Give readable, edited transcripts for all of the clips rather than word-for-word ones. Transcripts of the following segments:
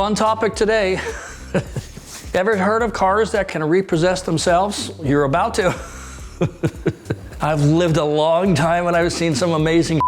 Fun topic today. Ever heard of cars that can repossess themselves? You're about to. I've lived a long time and I've seen some amazing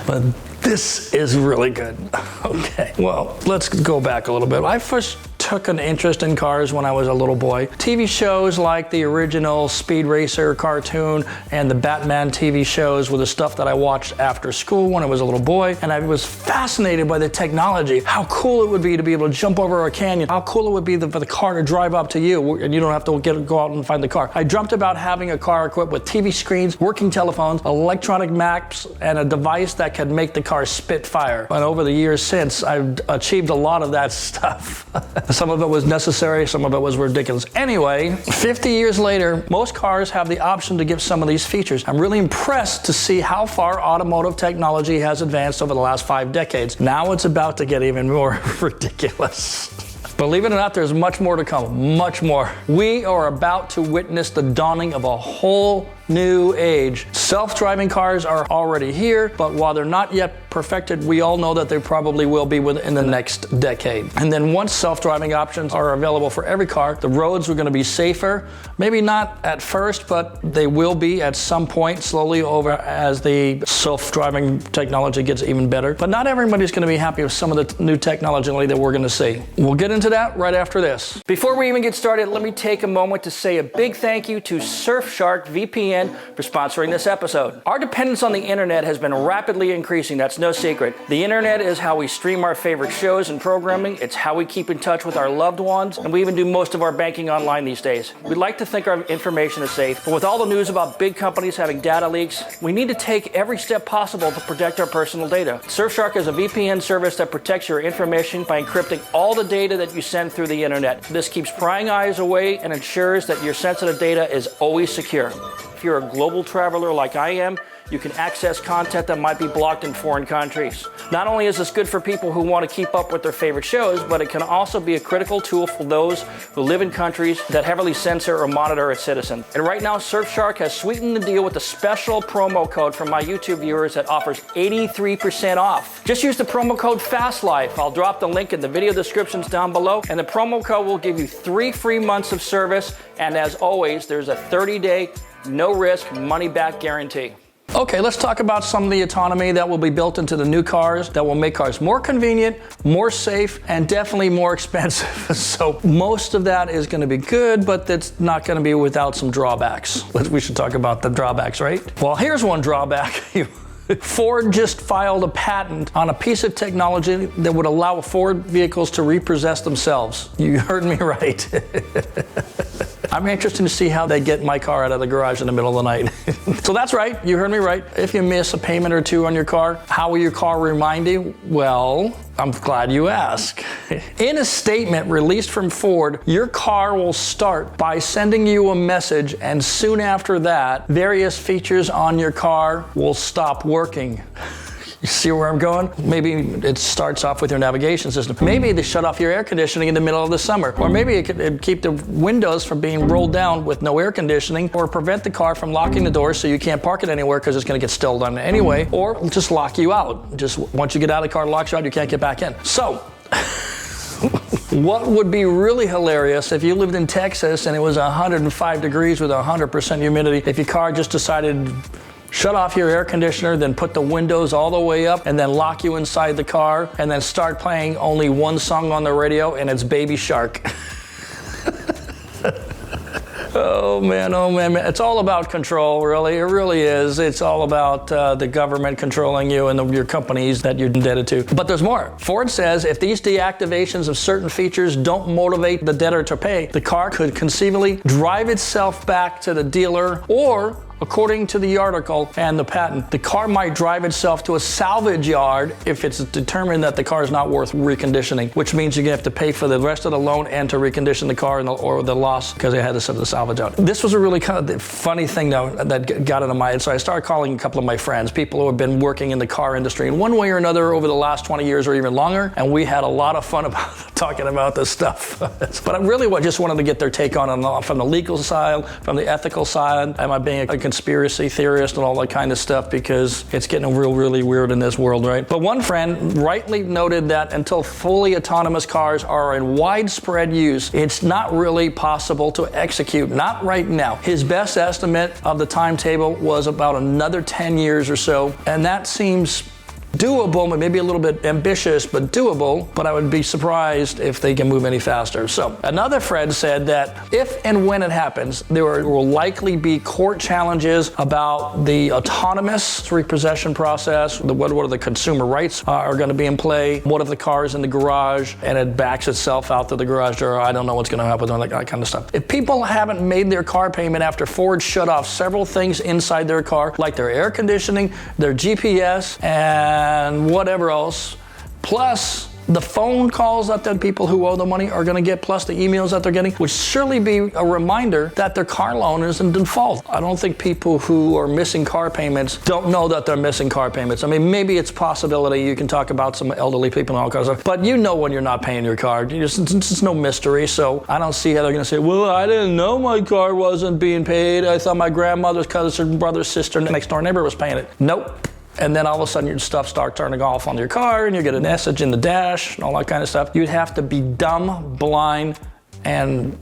but this is really good. Okay, well, let's go back a little bit. I first took an interest in cars when I was a little boy. TV shows like the original Speed Racer cartoon and the Batman TV shows were the stuff that I watched after school when I was a little boy, and I was fascinated by the technology. How cool it would be to be able to jump over a canyon. How cool it would be for the car to drive up to you and you don't have to go out and find the car. I dreamt about having a car equipped with TV screens, working telephones, electronic maps, and a device that could make the car spit fire. And over the years since, I've achieved a lot of that stuff. Some of it was necessary, some of it was ridiculous. Anyway, 50 years later, most cars have the option to give some of these features. I'm really impressed to see how far automotive technology has advanced over the last 5 decades. Now it's about to get even more ridiculous. Believe it or not, there's much more to come, much more. We are about to witness the dawning of a whole new age. Self-driving cars are already here, but while they're not yet perfected, we all know that they probably will be within the next decade. And then once self-driving options are available for every car, the roads are going to be safer. Maybe not at first, but they will be at some point, slowly over as the self-driving technology gets even better. But not everybody's going to be happy with some of the new technology that we're going to see. We'll get into that right after this. Before we even get started, let me take a moment to say a big thank you to Surfshark VPN for sponsoring this episode. Our dependence on the internet has been rapidly increasing, that's no secret. The internet is how we stream our favorite shows and programming, it's how we keep in touch with our loved ones, and we even do most of our banking online these days. We'd like to think our information is safe, but with all the news about big companies having data leaks, we need to take every step possible to protect our personal data. Surfshark is a VPN service that protects your information by encrypting all the data that you send through the internet. This keeps prying eyes away and ensures that your sensitive data is always secure. If you're a global traveler like I am, you can access content that might be blocked in foreign countries. Not only is this good for people who want to keep up with their favorite shows, but it can also be a critical tool for those who live in countries that heavily censor or monitor its citizens. And right now, Surfshark has sweetened the deal with a special promo code for my YouTube viewers that offers 83% off. Just use the promo code FASTLIFE. I'll drop the link in the video descriptions down below, and the promo code will give you 3 free months of service, and as always, there's a 30-day, no-risk, money-back guarantee. Okay, let's talk about some of the autonomy that will be built into the new cars that will make cars more convenient, more safe, and definitely more expensive. So most of that is going to be good, but that's not going to be without some drawbacks. We should talk about the drawbacks, right? Well, here's one drawback. Ford just filed a patent on a piece of technology that would allow Ford vehicles to repossess themselves. You heard me right. I'm interested to see how they get my car out of the garage in the middle of the night. So that's right, you heard me right. If you miss a payment or two on your car, how will your car remind you? Well, I'm glad you ask. In a statement released from Ford, your car will start by sending you a message, and soon after that, various features on your car will stop working. You see where I'm going? Maybe it starts off with your navigation system. Maybe they shut off your air conditioning in the middle of the summer. Or maybe it could keep the windows from being rolled down with no air conditioning, or prevent the car from locking the doors so you can't park it anywhere because it's going to get stilled on anyway, or just lock you out. Just once you get out of the car, it locks you out, you can't get back in. So, what would be really hilarious if you lived in Texas and it was 105 degrees with 100% humidity, if your car just decided shut off your air conditioner, then put the windows all the way up, and then lock you inside the car, and then start playing only one song on the radio, and it's Baby Shark. Oh man, man. It's all about control, really. It really is. It's all about the government controlling you and your companies that you're indebted to. But there's more. Ford says if these deactivations of certain features don't motivate the debtor to pay, the car could conceivably drive itself back to the dealer, or according to the article and the patent, the car might drive itself to a salvage yard if it's determined that the car is not worth reconditioning, which means you're going to have to pay for the rest of the loan and to recondition the car or the loss because they had to send the salvage out. This was a really kind of funny thing though that got into my head. So I started calling a couple of my friends, people who have been working in the car industry in one way or another over the last 20 years or even longer, and we had a lot of fun about talking about this stuff. But I really just wanted to get their take on it from the legal side, from the ethical side. Am I being a conspiracy theorist and all that kind of stuff, because it's getting really weird in this world, right? But one friend rightly noted that until fully autonomous cars are in widespread use, it's not really possible to execute, not right now. His best estimate of the timetable was about another 10 years or so, and that seems doable, but maybe a little bit ambitious, but doable, but I would be surprised if they can move any faster. So another friend said that if and when it happens, there will likely be court challenges about the autonomous repossession process. What are the consumer rights are going to be in play? What if the car is in the garage and it backs itself out to the garage door? I don't know what's going to happen, like that kind of stuff. If people haven't made their car payment after Ford shut off several things inside their car, like their air conditioning, their GPS, and whatever else, plus the phone calls that the people who owe the money are going to get, plus the emails that they're getting, would surely be a reminder that their car loan is in default. I don't think people who are missing car payments don't know that they're missing car payments. I mean, maybe it's a possibility. You can talk about some elderly people and all kinds of stuff, but you know when you're not paying your car. It's no mystery. So I don't see how they're going to say, well, I didn't know my car wasn't being paid. I thought my grandmother's cousin, brother, sister, next door neighbor was paying it. Nope. And then all of a sudden your stuff starts turning off on your car and you get a message in the dash and all that kind of stuff. You'd have to be dumb, blind, and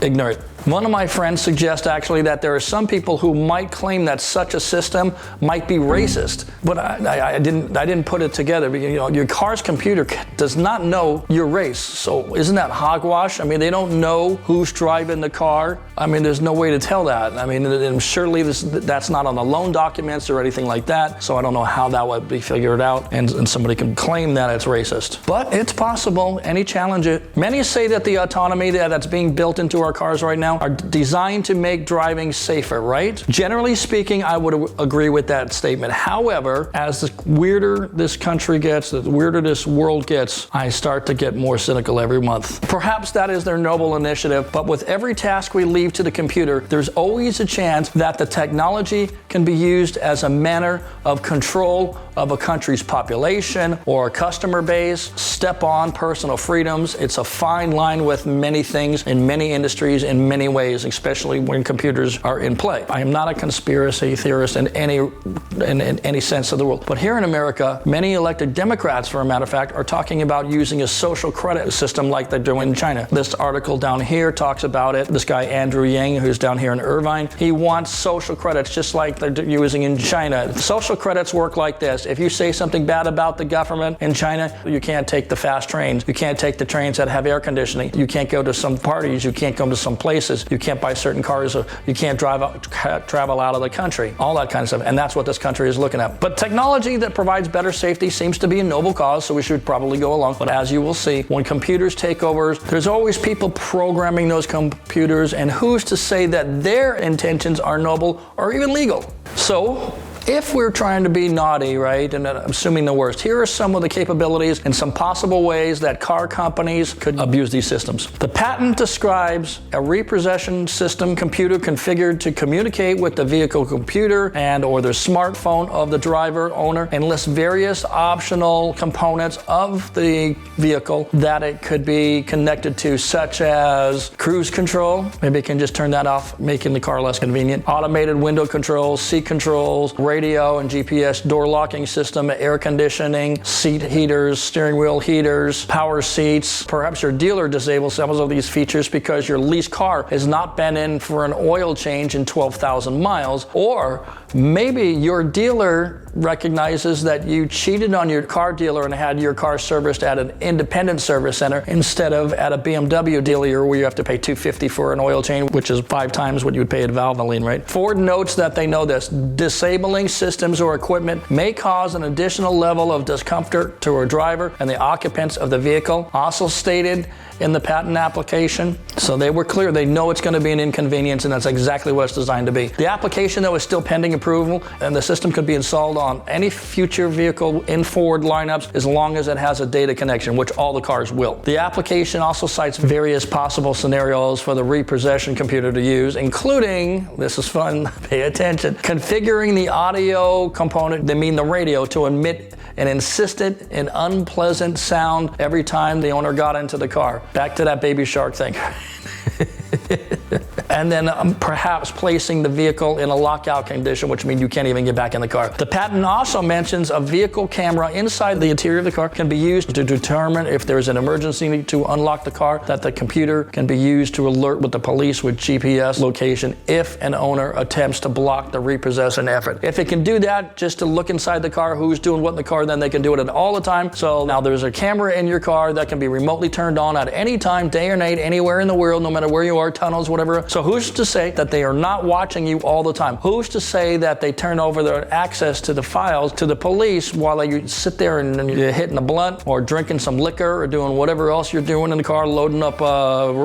ignorant. One of my friends suggests actually that there are some people who might claim that such a system might be racist, but I didn't put it together because, you know, your car's computer does not know your race. So isn't that hogwash? I mean, they don't know who's driving the car. I mean, there's no way to tell that. I mean, and surely that's not on the loan documents or anything like that. So I don't know how that would be figured out, and somebody can claim that it's racist. But it's possible. Any challenge it. Many say that the autonomy that's being built into our cars right now are designed to make driving safer, right? Generally speaking, I would agree with that statement. However, as the weirder this country gets, the weirder this world gets, I start to get more cynical every month. Perhaps that is their noble initiative, but with every task we leave to the computer, there's always a chance that the technology can be used as a manner of control of a country's population or a customer base, step on personal freedoms. It's a fine line with many things in many industries in many ways, especially when computers are in play. I am not a conspiracy theorist in any sense of the word. But here in America, many elected Democrats, for a matter of fact, are talking about using a social credit system like they're doing in China. This article down here talks about it. This guy, Andrew Yang, who's down here in Irvine, he wants social credits just like they're using in China. Social credits work like this. If you say something bad about the government in China, you can't take the fast trains. You can't take the trains that have air conditioning. You can't go to some parties. You can't go to some places. You can't buy certain cars. You can't travel out of the country. All that kind of stuff. And that's what this country is looking at. But technology that provides better safety seems to be a noble cause, so we should probably go along. But as you will see, when computers take over, there's always people programming those computers, and who's to say that their intentions are noble or even legal? So, if we're trying to be naughty, right, and assuming the worst, here are some of the capabilities and some possible ways that car companies could abuse these systems. The patent describes a repossession system computer configured to communicate with the vehicle computer and or the smartphone of the driver owner, and lists various optional components of the vehicle that it could be connected to, such as cruise control. Maybe it can just turn that off, making the car less convenient. Automated window controls, seat controls, radio and GPS, door locking system, air conditioning, seat heaters, steering wheel heaters, power seats. Perhaps your dealer disables some of these features because your leased car has not been in for an oil change in 12,000 miles, or maybe your dealer recognizes that you cheated on your car dealer and had your car serviced at an independent service center instead of at a BMW dealer where you have to pay $250 for an oil change, which is 5 times what you would pay at Valvoline, right? Ford notes that they know this. Disabling systems or equipment may cause an additional level of discomfort to a driver and the occupants of the vehicle. Also stated in the patent application. So they were clear. They know it's going to be an inconvenience, and that's exactly what it's designed to be. The application, though, is still pending approval, and the system could be installed on any future vehicle in Ford lineups as long as it has a data connection, which all the cars will. The application also cites various possible scenarios for the repossession computer to use, including, this is fun, pay attention, configuring the audio component, they mean the radio, to emit an insistent and unpleasant sound every time the owner got into the car. Back to that Baby Shark thing. and then perhaps placing the vehicle in a lockout condition, which means you can't even get back in the car. The patent also mentions a vehicle camera inside the interior of the car can be used to determine if there's an emergency to unlock the car, that the computer can be used to alert with the police with GPS location if an owner attempts to block the repossession effort. If it can do that just to look inside the car, who's doing what in the car, then they can do it all the time. So now there's a camera in your car that can be remotely turned on at any time, day or night, anywhere in the world, no matter where you are, tunnels, whatever. So who's to say that they are not watching you all the time? Who's to say that they turn over their access to the files to the police while you sit there and you're hitting a blunt or drinking some liquor or doing whatever else you're doing in the car, loading up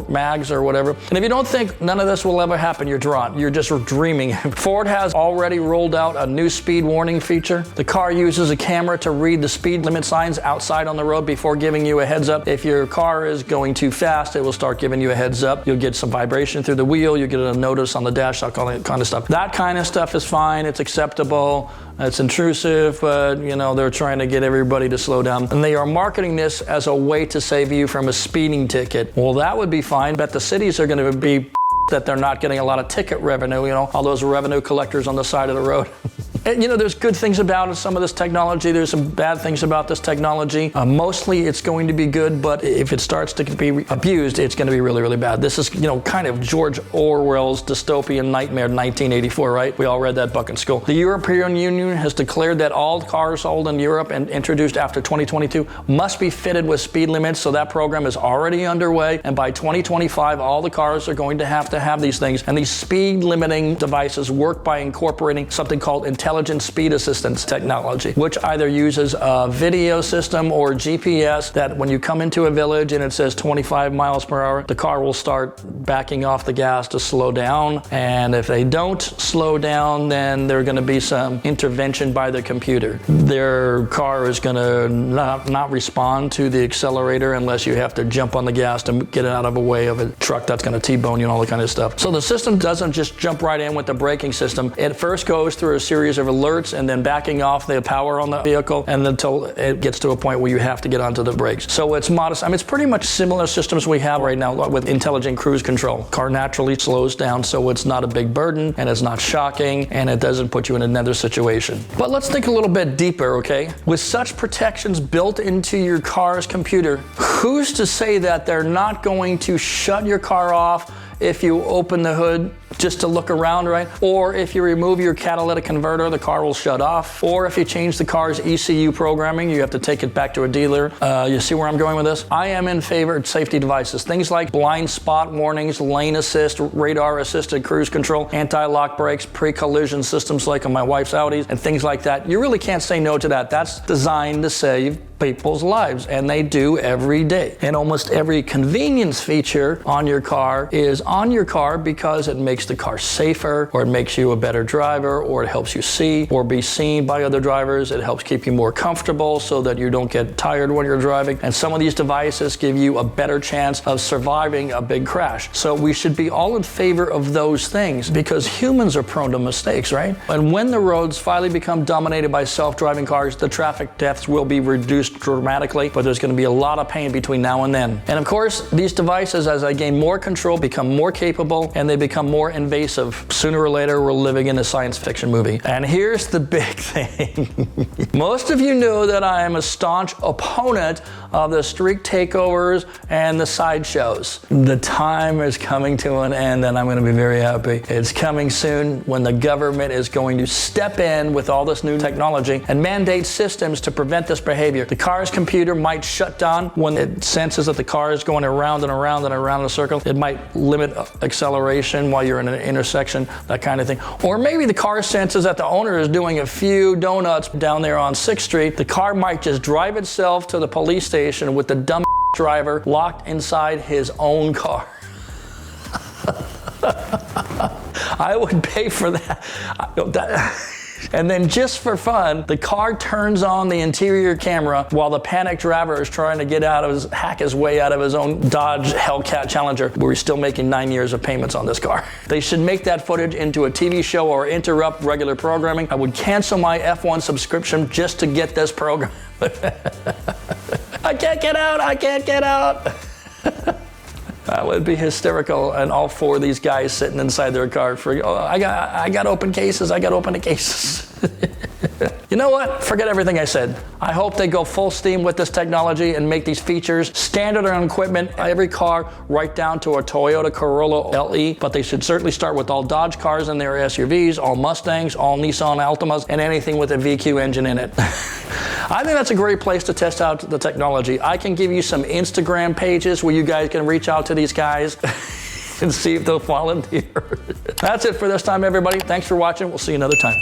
mags or whatever. And if you don't think none of this will ever happen, you're drawn. You're just dreaming. Ford has already rolled out a new speed warning feature. The car uses a camera to read the speed limit signs outside on the road before giving you a heads up. If your car is going too fast, it will start giving you a heads up. You'll get some vibration through the wheel. You'll get a notice on the dash, that kind of stuff. That kind of stuff is fine. It's acceptable. It's intrusive, but they're trying to get everybody to slow down. And they are marketing this as a way to save you from a speeding ticket. Well, that would be fine. Bet the cities are going to be that they're not getting a lot of ticket revenue, all those revenue collectors on the side of the road. And, there's good things about some of this technology. There's some bad things about this technology. Mostly it's going to be good, but if it starts to be abused, it's going to be really, really bad. This is, kind of George Orwell's dystopian nightmare, 1984, right? We all read that book in school. The European Union has declared that all cars sold in Europe and introduced after 2022 must be fitted with speed limits, so that program is already underway. And by 2025, all the cars are going to have these things. And these speed limiting devices work by incorporating something called intelligent speed assistance technology, which either uses a video system or GPS that when you come into a village and it says 25 miles per hour, the car will start backing off the gas to slow down. And if they don't slow down, then there's going to be some intervention by the computer. Their car is going to not respond to the accelerator unless you have to jump on the gas to get it out of the way of a truck that's going to T-bone you and all that kind of stuff. So the system doesn't just jump right in with the braking system. It first goes through a series of alerts and then backing off the power on the vehicle and until it gets to a point where you have to get onto the brakes. So it's modest. It's pretty much similar systems we have right now with intelligent cruise control. Car naturally slows down, so it's not a big burden and it's not shocking and it doesn't put you in another situation. But let's think a little bit deeper, okay? With such protections built into your car's computer, who's to say that they're not going to shut your car off if you open the hood just to look around, right? Or if you remove your catalytic converter, the car will shut off. Or if you change the car's ECU programming, you have to take it back to a dealer. You see where I'm going with this? I am in favor of safety devices. Things like blind spot warnings, lane assist, radar assisted cruise control, anti-lock brakes, pre-collision systems like on my wife's Audis, and things like that. You really can't say no to that. That's designed to save people's lives, and they do every day. And almost every convenience feature on your car is on your car because it makes the car safer, or it makes you a better driver, or it helps you see or be seen by other drivers. It helps keep you more comfortable so that you don't get tired when you're driving. And some of these devices give you a better chance of surviving a big crash. So we should be all in favor of those things because humans are prone to mistakes, right? And when the roads finally become dominated by self-driving cars, the traffic deaths will be reduced dramatically, but there's going to be a lot of pain between now and then. And of course, these devices, as they gain more control, become more capable and they become more invasive. Sooner or later, we're living in a science fiction movie. And here's the big thing. Most of you know that I am a staunch opponent of the street takeovers and the sideshows. The time is coming to an end and I'm going to be very happy. It's coming soon when the government is going to step in with all this new technology and mandate systems to prevent this behavior. The car's computer might shut down when it senses that the car is going around and around and around in a circle. It might limit acceleration while you're in an intersection, that kind of thing. Or maybe the car senses that the owner is doing a few donuts down there on 6th Street. The car might just drive itself to the police station with the dumb driver locked inside his own car. I would pay for that. And then just for fun, the car turns on the interior camera while the panicked driver is trying to hack his way out of his own Dodge Hellcat Challenger. We're still making 9 years of payments on this car. They should make that footage into a TV show or interrupt regular programming. I would cancel my F1 subscription just to get this program. I can't get out, I can't get out. That would be hysterical, and all four of these guys sitting inside their car for, oh, I got open cases, I got open cases. You know what? Forget everything I said. I hope they go full steam with this technology and make these features standard on equipment, every car, right down to a Toyota Corolla LE, but they should certainly start with all Dodge cars and their SUVs, all Mustangs, all Nissan Altimas, and anything with a VQ engine in it. I think that's a great place to test out the technology. I can give you some Instagram pages where you guys can reach out to these guys and see if they'll volunteer. That's it for this time, everybody. Thanks for watching. We'll see you another time.